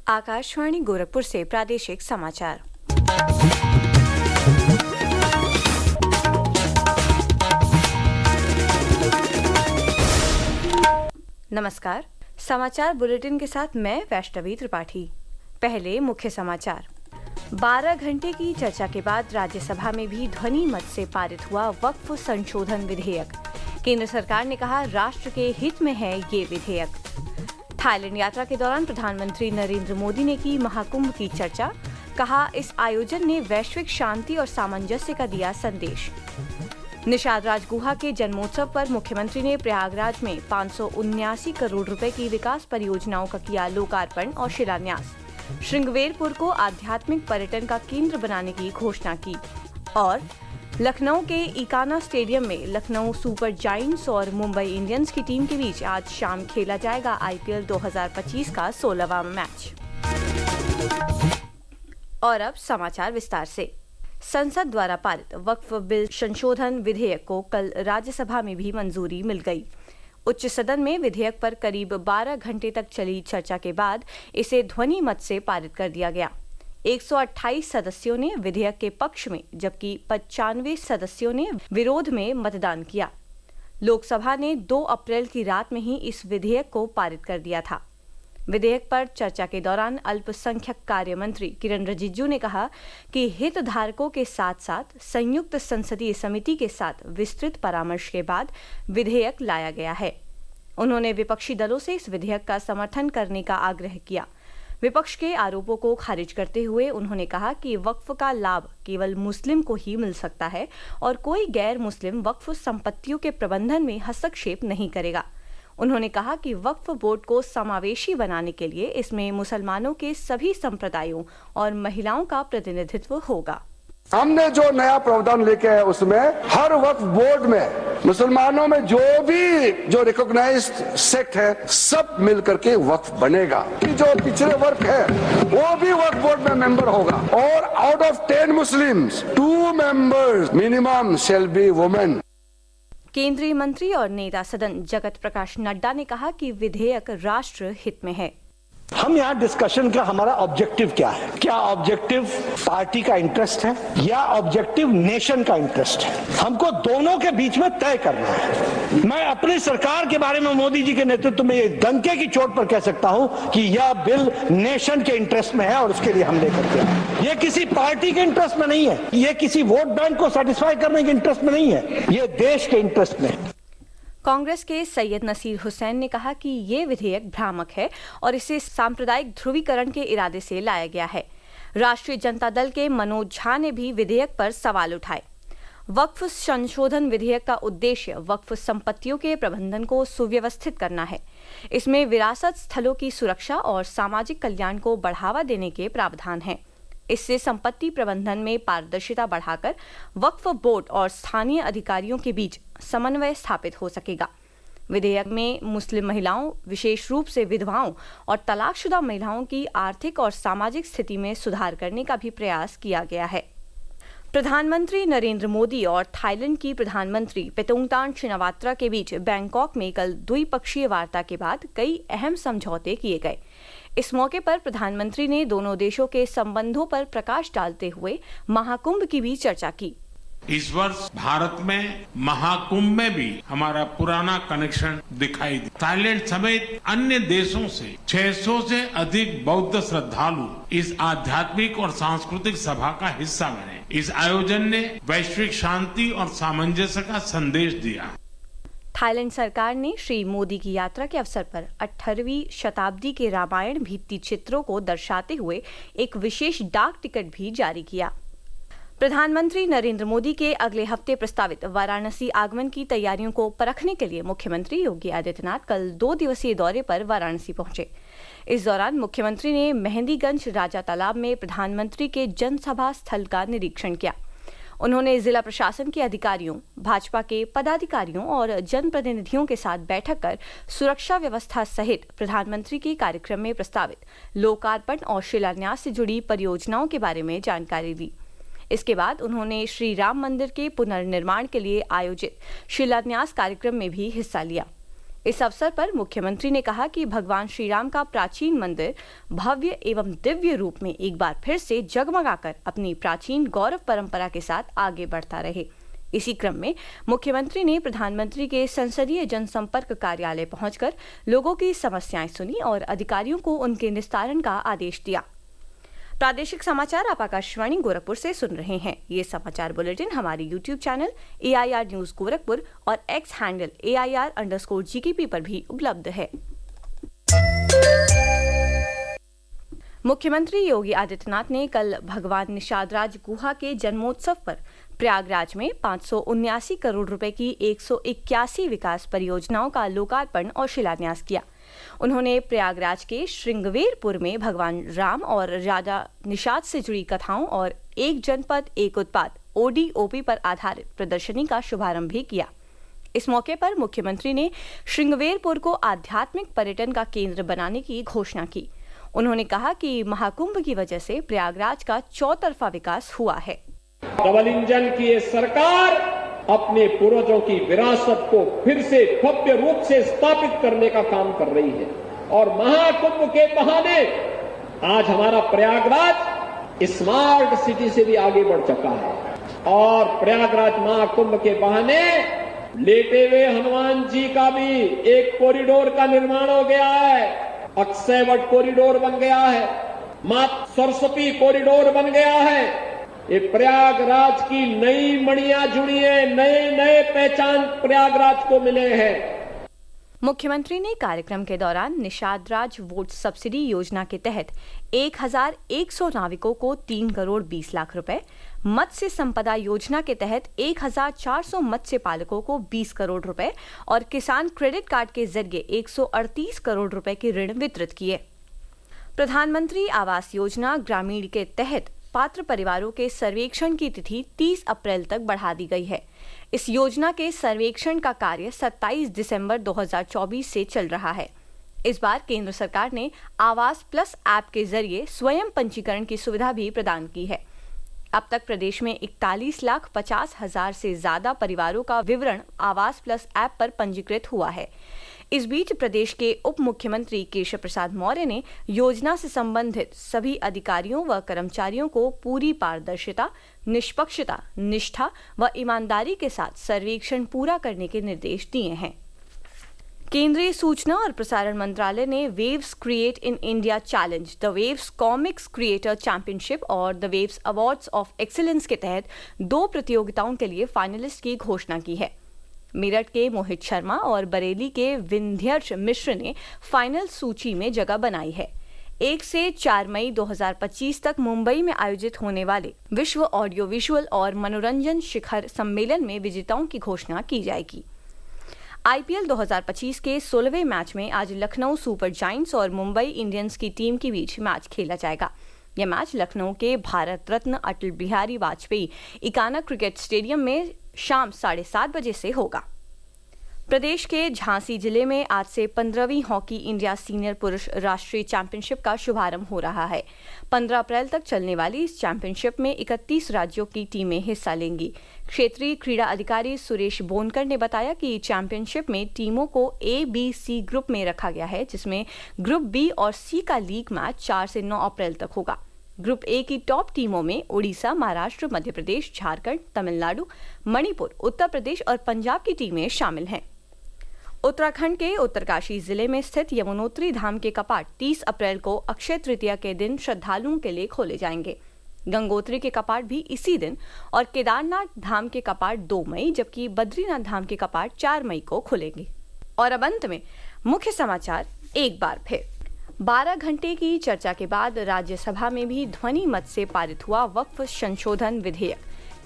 आकाशवाणी गोरखपुर से प्रादेशिक समाचार। नमस्कार, समाचार बुलेटिन के साथ मैं वैष्णवी त्रिपाठी। पहले मुख्य समाचार। 12 घंटे की चर्चा के बाद राज्यसभा में भी ध्वनि मत से पारित हुआ वक्फ संशोधन विधेयक। केंद्र सरकार ने कहा, राष्ट्र के हित में है ये विधेयक। थाईलैंड यात्रा के दौरान प्रधानमंत्री नरेंद्र मोदी ने की महाकुंभ की चर्चा। कहा, इस आयोजन ने वैश्विक शांति और सामंजस्य का दिया संदेश। निषाद राजगुहा के जन्मोत्सव पर मुख्यमंत्री ने प्रयागराज में 579 करोड़ रुपए की विकास परियोजनाओं का किया लोकार्पण और शिलान्यास। श्रृंगवेरपुर को आध्यात्मिक पर्यटन का केंद्र बनाने की घोषणा की। और लखनऊ के इकाना स्टेडियम में लखनऊ सुपर जायंट्स और मुंबई इंडियंस की टीम के बीच आज शाम खेला जाएगा आईपीएल 2025 का 16वां मैच। और अब समाचार विस्तार से। संसद द्वारा पारित वक्फ बिल संशोधन विधेयक को कल राज्यसभा में भी मंजूरी मिल गई। उच्च सदन में विधेयक पर करीब 12 घंटे तक चली चर्चा के बाद इसे ध्वनि मत से पारित कर दिया गया। 128 सदस्यों ने विधेयक के पक्ष में जबकि 95 सदस्यों ने विरोध में मतदान किया। लोकसभा ने 2 अप्रैल की रात में ही इस विधेयक को पारित कर दिया था। विधेयक पर चर्चा के दौरान अल्पसंख्यक कार्य मंत्री किरण रिजिजू ने कहा कि हितधारकों के साथ साथ संयुक्त संसदीय समिति के साथ विस्तृत परामर्श के बाद विधेयक लाया गया है। उन्होंने विपक्षी दलों से इस विधेयक का समर्थन करने का आग्रह किया। विपक्ष के आरोपों को खारिज करते हुए उन्होंने कहा कि वक्फ का लाभ केवल मुस्लिम को ही मिल सकता है और कोई गैर मुस्लिम वक्फ संपत्तियों के प्रबंधन में हस्तक्षेप नहीं करेगा। उन्होंने कहा कि वक्फ बोर्ड को समावेशी बनाने के लिए इसमें मुसलमानों के सभी संप्रदायों और महिलाओं का प्रतिनिधित्व होगा। हमने जो नया प्रावधान लेके आए उसमें हर वक्फ बोर्ड में मुसलमानों में जो रिकॉग्नाइज्ड सेक्ट है सब मिलकर के वक्फ बनेगा। जो पिछड़े वर्ग है वो भी वक्फ बोर्ड में मेंबर होगा और out of 10 Muslims 2 members minimum shall be women. केंद्रीय मंत्री और नेता सदन जगत प्रकाश नड्डा ने कहा कि विधेयक राष्ट्र हित में है। हम यहाँ डिस्कशन का हमारा ऑब्जेक्टिव क्या है? क्या ऑब्जेक्टिव पार्टी का इंटरेस्ट है या ऑब्जेक्टिव नेशन का इंटरेस्ट है? हमको दोनों के बीच में तय करना है। मैं अपनी सरकार के बारे में मोदी जी के नेतृत्व में ये डंके की चोट पर कह सकता हूं कि यह बिल नेशन के इंटरेस्ट में है और उसके लिए हम लेकर के आए। ये किसी पार्टी के इंटरेस्ट में नहीं है, ये किसी वोट बैंक को सेटिस्फाई करने के इंटरेस्ट में नहीं है, ये देश के इंटरेस्ट में है। कांग्रेस के सैयद नसीर हुसैन ने कहा कि ये विधेयक भ्रामक है और इसे सांप्रदायिक ध्रुवीकरण के इरादे से लाया गया है। राष्ट्रीय जनता दल के मनोज झा ने भी विधेयक पर सवाल उठाए। वक्फ संशोधन विधेयक का उद्देश्य वक्फ संपत्तियों के प्रबंधन को सुव्यवस्थित करना है। इसमें विरासत स्थलों की सुरक्षा और सामाजिक कल्याण को बढ़ावा देने के प्रावधान हैं। इससे संपत्ति प्रबंधन में पारदर्शिता बढ़ाकर वक्फ बोर्ड और स्थानीय अधिकारियों के बीच समन्वय स्थापित हो सकेगा। विधेयक में मुस्लिम महिलाओं, विशेष रूप से विधवाओं और तलाकशुदा महिलाओं की आर्थिक और सामाजिक स्थिति में सुधार करने का भी प्रयास किया गया है। प्रधानमंत्री नरेंद्र मोदी और थाईलैंड की प्रधानमंत्री पेतोंगतान शिनावात्रा के बीच बैंकॉक में कल द्विपक्षीय वार्ता के बाद कई अहम समझौते किए गए। इस मौके पर प्रधानमंत्री ने दोनों देशों के संबंधों पर प्रकाश डालते हुए महाकुंभ की भी चर्चा की। इस वर्ष भारत में महाकुंभ में भी हमारा पुराना कनेक्शन दिखाई दिया। थाईलैंड समेत अन्य देशों से 600 से अधिक बौद्ध श्रद्धालु इस आध्यात्मिक और सांस्कृतिक सभा का हिस्सा बने। इस आयोजन ने वैश्विक शांति और सामंजस्य का संदेश दिया। थाईलैंड सरकार ने श्री मोदी की यात्रा के अवसर पर 18वीं शताब्दी के रामायण भित्ति चित्रों को दर्शाते हुए एक विशेष डाक टिकट भी जारी किया। प्रधानमंत्री नरेंद्र मोदी के अगले हफ्ते प्रस्तावित वाराणसी आगमन की तैयारियों को परखने के लिए मुख्यमंत्री योगी आदित्यनाथ कल 2 दिवसीय दौरे पर वाराणसी पहुंचे। इस दौरान मुख्यमंत्री ने मेहंदीगंज राजा तालाब में प्रधानमंत्री के जनसभा स्थल का निरीक्षण किया। उन्होंने जिला प्रशासन के अधिकारियों, भाजपा के पदाधिकारियों और जनप्रतिनिधियों के साथ बैठक कर सुरक्षा व्यवस्था सहित प्रधानमंत्री के कार्यक्रम में प्रस्तावित लोकार्पण और शिलान्यास से जुड़ी परियोजनाओं के बारे में जानकारी दी। इसके बाद उन्होंने श्री राम मंदिर के पुनर्निर्माण के लिए आयोजित शिलान्यास कार्यक्रम में भी हिस्सा लिया। इस अवसर पर मुख्यमंत्री ने कहा कि भगवान श्री राम का प्राचीन मंदिर भव्य एवं दिव्य रूप में एक बार फिर से जगमगाकर अपनी प्राचीन गौरव परंपरा के साथ आगे बढ़ता रहे। इसी क्रम में मुख्यमंत्री ने प्रधानमंत्री के संसदीय जनसंपर्क कार्यालय पहुंचकर लोगों की समस्याएं सुनी और अधिकारियों को उनके निस्तारण का आदेश दिया। प्रादेशिक समाचार आप आकाशवाणी गोरखपुर से सुन रहे हैं। ये समाचार बुलेटिन हमारे YouTube channel AIR news Gorakhpur और X हैंडल AIR_GKP पर भी उपलब्ध है। मुख्यमंत्री योगी आदित्यनाथ ने कल भगवान निषादराज गुहा के जन्मोत्सव पर प्रयागराज में 579 करोड़ रुपए की 181 विकास परियोजनाओं का लोकार्पण और शिलान्यास किया। उन्होंने प्रयागराज के श्रृंगवेरपुर में भगवान राम और राजा निषाद से जुड़ी कथाओं और एक जनपद एक उत्पाद ODOP पर आधारित प्रदर्शनी का शुभारंभ भी किया। इस मौके पर मुख्यमंत्री ने श्रृंगवेरपुर को आध्यात्मिक पर्यटन का केंद्र बनाने की घोषणा की। उन्होंने कहा कि महाकुंभ की वजह से प्रयागराज का चौतरफा विकास हुआ है। डबल इंजन की ये सरकार अपने पूर्वजों की विरासत को फिर से भव्य रूप से स्थापित करने का काम कर रही है और महाकुंभ के बहाने आज हमारा प्रयागराज स्मार्ट सिटी से भी आगे बढ़ चुका है और प्रयागराज महाकुंभ के बहाने लेटे हुए हनुमान जी का भी एक कॉरिडोर का निर्माण हो गया है। अक्षयवट कॉरिडोर बन गया है, मां सरस्वती कॉरिडोर बन गया है। ये प्रयागराज की नई मणियां जुड़ी है, नए पहचान प्रयागराज को मिले हैं। मुख्यमंत्री ने कार्यक्रम के दौरान निषादराज वोट सब्सिडी योजना के तहत 1100 नाविकों को 3 करोड़ 20 लाख रुपए, मत्स्य संपदा योजना के तहत 1400 मत्स्य पालकों को 20 करोड़ रुपए और किसान क्रेडिट कार्ड के जरिए 138 करोड़ रुपए के ऋण वितरित किए। प्रधानमंत्री आवास योजना ग्रामीण के तहत पात्र परिवारों के सर्वेक्षण की तिथि 30 अप्रैल तक बढ़ा दी गई है। इस योजना के सर्वेक्षण का कार्य 27 दिसंबर 2024 से चल रहा है। इस बार केंद्र सरकार ने आवास प्लस ऐप के जरिए स्वयं पंजीकरण की सुविधा भी प्रदान की है। अब तक प्रदेश में 41,50,000 से ज्यादा परिवारों का विवरण आवास प्लस ऐप पर पंजीकृत हुआ है। इस बीच प्रदेश के उप मुख्यमंत्री केशव प्रसाद मौर्य ने योजना से संबंधित सभी अधिकारियों व कर्मचारियों को पूरी पारदर्शिता, निष्पक्षता, निष्ठा व ईमानदारी के साथ सर्वेक्षण पूरा करने के निर्देश दिए हैं। केंद्रीय सूचना और प्रसारण मंत्रालय ने Waves create in India challenge, the Waves comics creator championship और the Waves awards of excellence के तहत 2 प्रतियोगिताओं के लिए फाइनलिस्ट की घोषणा की है। मेरठ के मोहित शर्मा और बरेली के विंध्यर्ष मिश्र ने फाइनल सूची में जगह बनाई है। 1 से 4 मई 2025 तक मुंबई में आयोजित होने वाले विश्व ऑडियो विजुअल और मनोरंजन शिखर सम्मेलन में विजेताओं की घोषणा की जाएगी। IPL 2025 के 16वें मैच में आज लखनऊ सुपर जायंट्स और मुंबई इंडियंस की टीम के बीच मैच खेला जाएगा। यह मैच लखनऊ के भारत रत्न अटल बिहारी वाजपेयी इकाना क्रिकेट स्टेडियम में शाम 7:30 बजे से होगा। प्रदेश के झांसी जिले में आज से 15वीं हॉकी इंडिया सीनियर पुरुष राष्ट्रीय चैंपियनशिप का शुभारंभ हो रहा है। 15 अप्रैल तक चलने वाली इस चैंपियनशिप में 31 राज्यों की टीमें हिस्सा लेंगी। क्षेत्रीय क्रीड़ा अधिकारी सुरेश बोनकर ने बताया कि चैंपियनशिप में टीमों को A-B-C ग्रुप में रखा गया है, जिसमें ग्रुप B और C का लीग मैच 4 से 9 अप्रैल तक होगा। ग्रुप A की टॉप टीमों में उड़ीसा, महाराष्ट्र, मध्य प्रदेश, झारखंड, तमिलनाडु, मणिपुर, उत्तर प्रदेश और पंजाब की टीमें शामिल हैं। उत्तराखंड के उत्तरकाशी जिले में स्थित यमुनोत्री धाम के कपाट 30 अप्रैल को अक्षय तृतीया के दिन श्रद्धालुओं के लिए खोले जाएंगे। गंगोत्री के कपाट भी इसी दिन और केदारनाथ धाम के कपाट 2 मई जबकि बद्रीनाथ धाम के कपाट 4 मई को खुलेंगे। और अब अंत में मुख्य समाचार एक बार फिर। 12 घंटे की चर्चा के बाद राज्यसभा में भी ध्वनि मत से पारित हुआ वक्फ संशोधन विधेयक।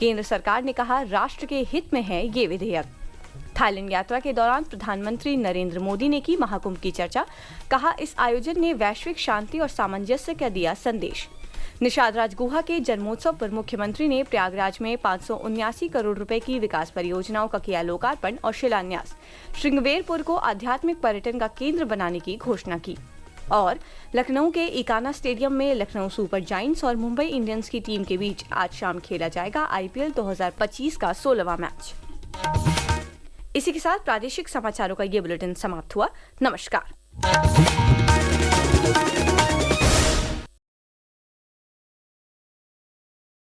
केंद्र सरकार ने कहा राष्ट्र के हित में है ये विधेयक। थाईलैंड यात्रा के दौरान प्रधानमंत्री नरेंद्र मोदी ने की महाकुंभ की चर्चा, कहा इस आयोजन ने वैश्विक शांति और सामंजस्य का दिया संदेश। निषादराज गुहा के जन्मोत्सव पर मुख्यमंत्री ने प्रयागराज में 579 करोड़ रुपए की विकास परियोजनाओं का किया लोकार्पण और शिलान्यास। श्रृंगवेरपुर को आध्यात्मिक पर्यटन का केंद्र बनाने की घोषणा की। और लखनऊ के इकाना स्टेडियम में लखनऊ सुपर जायंट्स और मुंबई इंडियंस की टीम के बीच आज शाम खेला जाएगा IPL 2025 का 16वां मैच। इसी के साथ प्रादेशिक समाचारों का ये बुलेटिन समाप्त हुआ। नमस्कार।